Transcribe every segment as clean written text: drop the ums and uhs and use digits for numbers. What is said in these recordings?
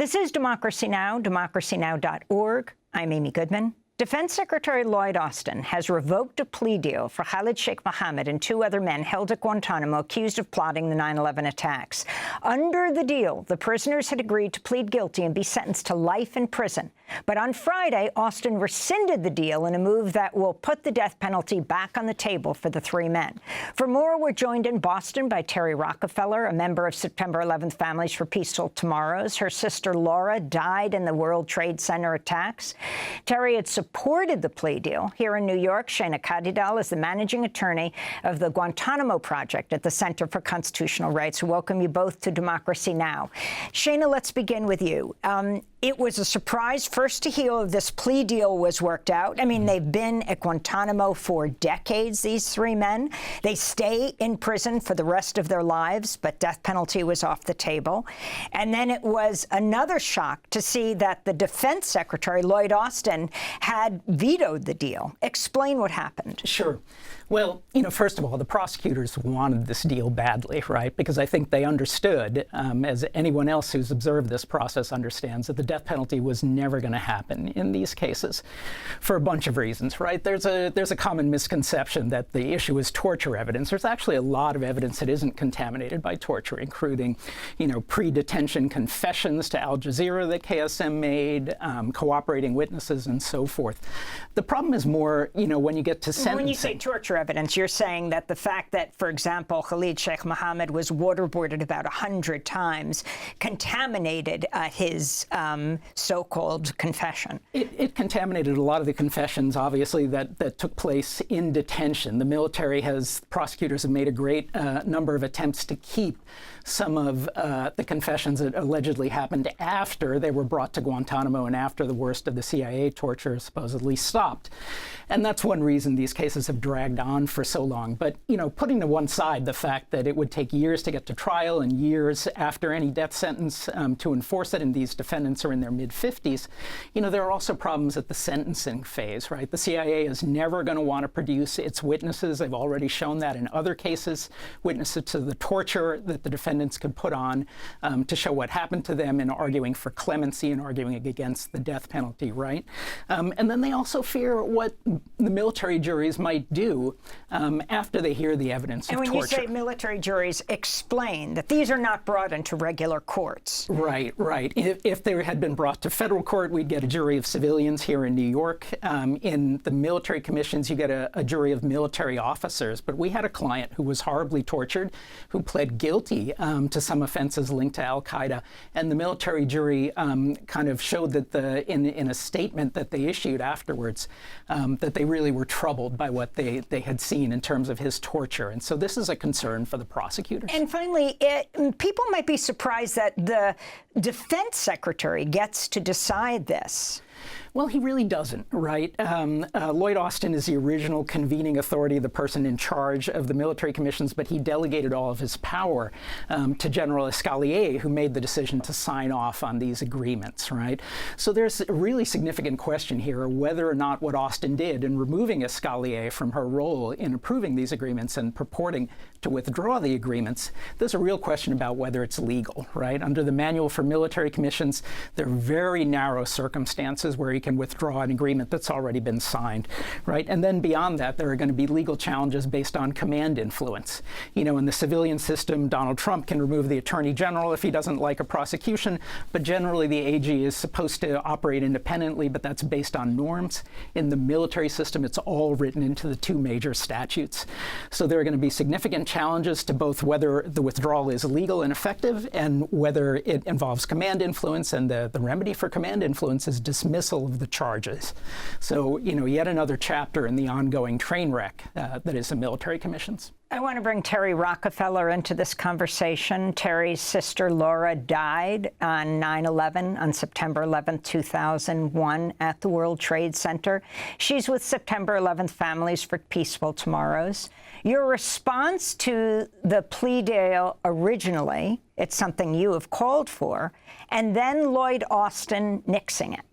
This is Democracy Now!, democracynow.org. I'm Amy Goodman. Defense Secretary Lloyd Austin has revoked a plea deal for Khalid Sheikh Mohammed and two other men held at Guantánamo accused of plotting the 9/11 attacks. Under the deal, the prisoners had agreed to plead guilty and be sentenced to life in prison. But on Friday, Austin rescinded the deal in a move that will put the death penalty back on the table for the three men. For more, we're joined in Boston by Terry Rockefeller, a member of September 11th Families for Peaceful Tomorrows. Her sister Laura died in the World Trade Center attacks. Terry had supported the plea deal. Here in New York, Shayana Kadidal is the managing attorney of the Guantánamo Project at the Center for Constitutional Rights. Welcome you both to Democracy Now! Shayana, let's begin with you. It was a surprise first to hear this plea deal was worked out. I mean, they've been at Guantánamo for decades, these three men. They stay in prison for the rest of their lives, but death penalty was off the table. And then it was another shock to see that the Defense Secretary, Lloyd Austin, had vetoed the deal. Explain what happened. Sure. Well, first of all, the prosecutors wanted this deal badly, right? Because I think they understood, as anyone else who's observed this process understands, that the death penalty was never going to happen in these cases for a bunch of reasons, right? There's a common misconception that the issue is torture evidence. There's actually a lot of evidence that isn't contaminated by torture, including, pre-detention confessions to Al Jazeera that KSM made, cooperating witnesses, and so forth. The problem is more, when you get to sentencing. When you say torture evidence, you're saying that the fact that, for example, Khalid Sheikh Mohammed was waterboarded about 100 times contaminated his so-called confession. It contaminated a lot of the confessions, obviously, that took place in detention. The military prosecutors have made a great number of attempts to keep some of the confessions that allegedly happened after they were brought to Guantánamo and after the worst of the CIA torture supposedly stopped. And that's one reason these cases have dragged on for so long. But, putting to one side the fact that it would take years to get to trial and years after any death sentence to enforce it, and these defendants are in their mid-50s, there are also problems at the sentencing phase, right? The CIA is never going to want to produce its witnesses. They've already shown that in other cases, witnesses to the torture that the defendants could put on to show what happened to them in arguing for clemency and arguing against the death penalty, right? And then they also fear what the military juries might do after they hear the evidence of torture. And when you say military juries, explain that these are not brought into regular courts. Right. If they had been brought to federal court, we'd get a jury of civilians here in New York. In the military commissions, you get a jury of military officers. But we had a client who was horribly tortured, who pled guilty to some offenses linked to al-Qaeda. And the military jury kind of showed that in a statement that they issued afterwards, that they really were troubled by what they had seen in terms of his torture. And so this is a concern for the prosecutors. And finally, people might be surprised that the defense secretary gets to decide this. Well, he really doesn't, right? Lloyd Austin is the original convening authority, the person in charge of the military commissions, but he delegated all of his power to General Escalier, who made the decision to sign off on these agreements, right? So there's a really significant question here whether or not what Austin did in removing Escalier from her role in approving these agreements and purporting to withdraw the agreements, there's a real question about whether it's legal, right? Under the Manual for Military Commissions, there are very narrow circumstances where he can withdraw an agreement that's already been signed, right? And then beyond that, there are going to be legal challenges based on command influence. In the civilian system, Donald Trump can remove the attorney general if he doesn't like a prosecution, but generally the AG is supposed to operate independently, but that's based on norms. In the military system, it's all written into the two major statutes. So there are going to be significant challenges to both whether the withdrawal is legal and effective and whether it involves command influence, and the remedy for command influence is dismissal of the charges. So, yet another chapter in the ongoing train wreck that is the military commissions. I want to bring Terry Rockefeller into this conversation. Terry's sister, Laura, died on 9/11, on September 11th, 2001, at the World Trade Center. She's with September 11th Families for Peaceful Tomorrows. Your response to the plea deal originally, it's something you have called for, and then Lloyd Austin nixing it.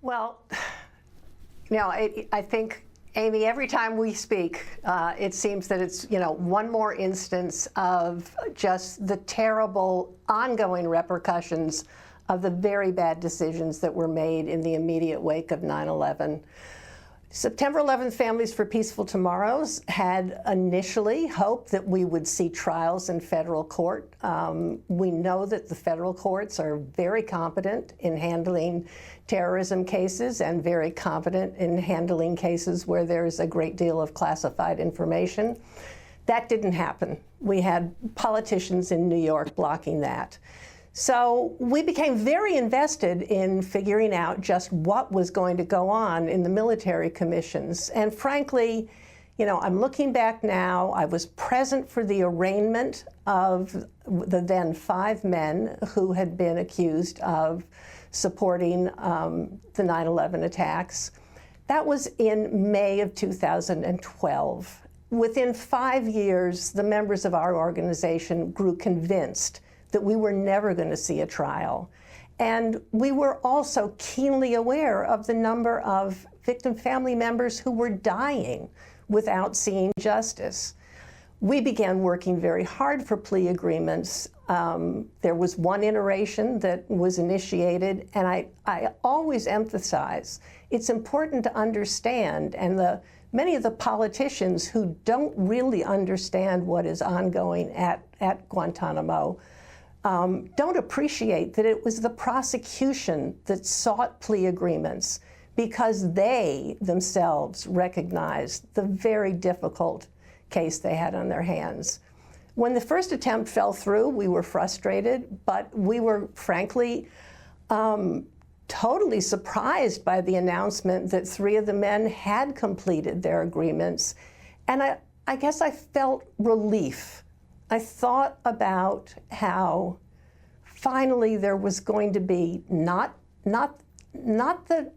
Well, I think Amy, every time we speak, it seems that it's, one more instance of just the terrible ongoing repercussions of the very bad decisions that were made in the immediate wake of 9/11. September 11th Families for Peaceful Tomorrows had initially hoped that we would see trials in federal court. We know that the federal courts are very competent in handling terrorism cases and very competent in handling cases where there's a great deal of classified information. That didn't happen. We had politicians in New York blocking that. So we became very invested in figuring out just what was going to go on in the military commissions. And frankly, I'm looking back now, I was present for the arraignment of the then 5 men who had been accused of supporting the 9/11 attacks. That was in May of 2012. Within 5 years, the members of our organization grew convinced that we were never going to see a trial. And we were also keenly aware of the number of victim family members who were dying without seeing justice. We began working very hard for plea agreements. There was one iteration that was initiated, and I always emphasize it's important to understand, and many of the politicians who don't really understand what is ongoing at Guantánamo don't appreciate that it was the prosecution that sought plea agreements because they themselves recognized the very difficult case they had on their hands. When the first attempt fell through, we were frustrated, but we were frankly totally surprised by the announcement that 3 of the men had completed their agreements. And I guess I felt relief. I thought about how finally there was going to be not the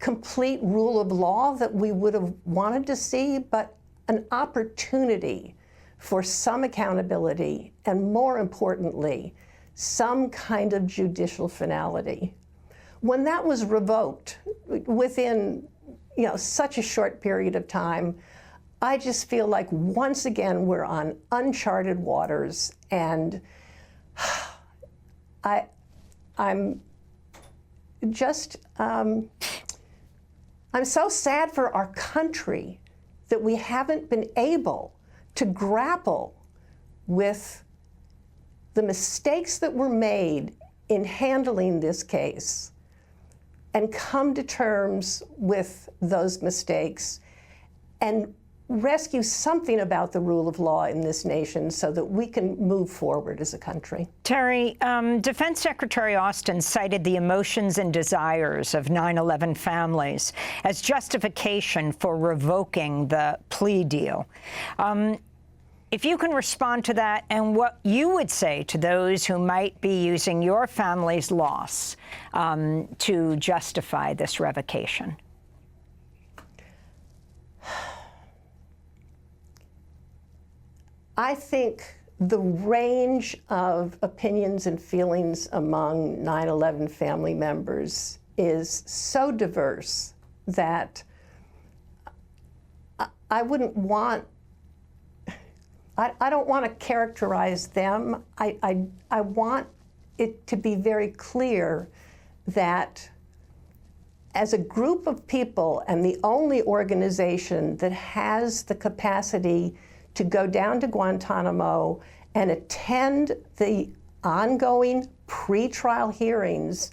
complete rule of law that we would have wanted to see, but an opportunity for some accountability and, more importantly, some kind of judicial finality. When that was revoked within such a short period of time, I just feel like once again we're on uncharted waters, and I'm so sad for our country that we haven't been able to grapple with the mistakes that were made in handling this case and come to terms with those mistakes and rescue something about the rule of law in this nation so that we can move forward as a country. Terry, Defense Secretary Austin cited the emotions and desires of 9/11 families as justification for revoking the plea deal. If you can respond to that and what you would say to those who might be using your family's loss to justify this revocation. I think the range of opinions and feelings among 9/11 family members is so diverse that I wouldn't want, I don't want to characterize them. I want it to be very clear that as a group of people and the only organization that has the capacity to go down to Guantánamo and attend the ongoing pretrial hearings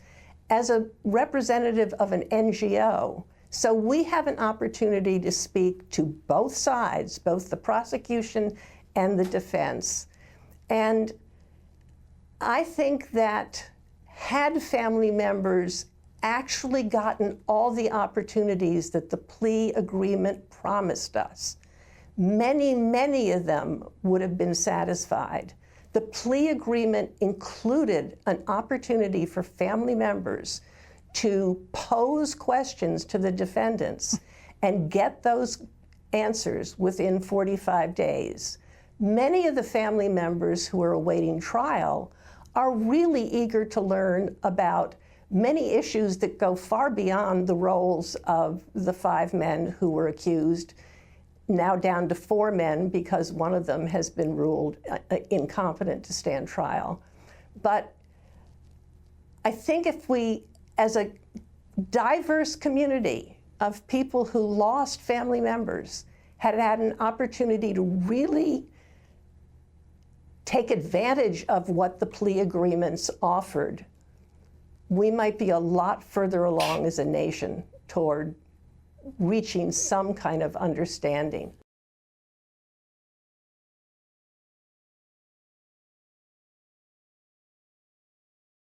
as a representative of an NGO. So we have an opportunity to speak to both sides, both the prosecution and the defense. And I think that had family members actually gotten all the opportunities that the plea agreement promised us, many, many of them would have been satisfied. The plea agreement included an opportunity for family members to pose questions to the defendants and get those answers within 45 days. Many of the family members who are awaiting trial are really eager to learn about many issues that go far beyond the roles of the 5 men who were accused, now down to 4 men because one of them has been ruled incompetent to stand trial. But I think if we, as a diverse community of people who lost family members, had had an opportunity to really take advantage of what the plea agreements offered, we might be a lot further along as a nation toward reaching some kind of understanding.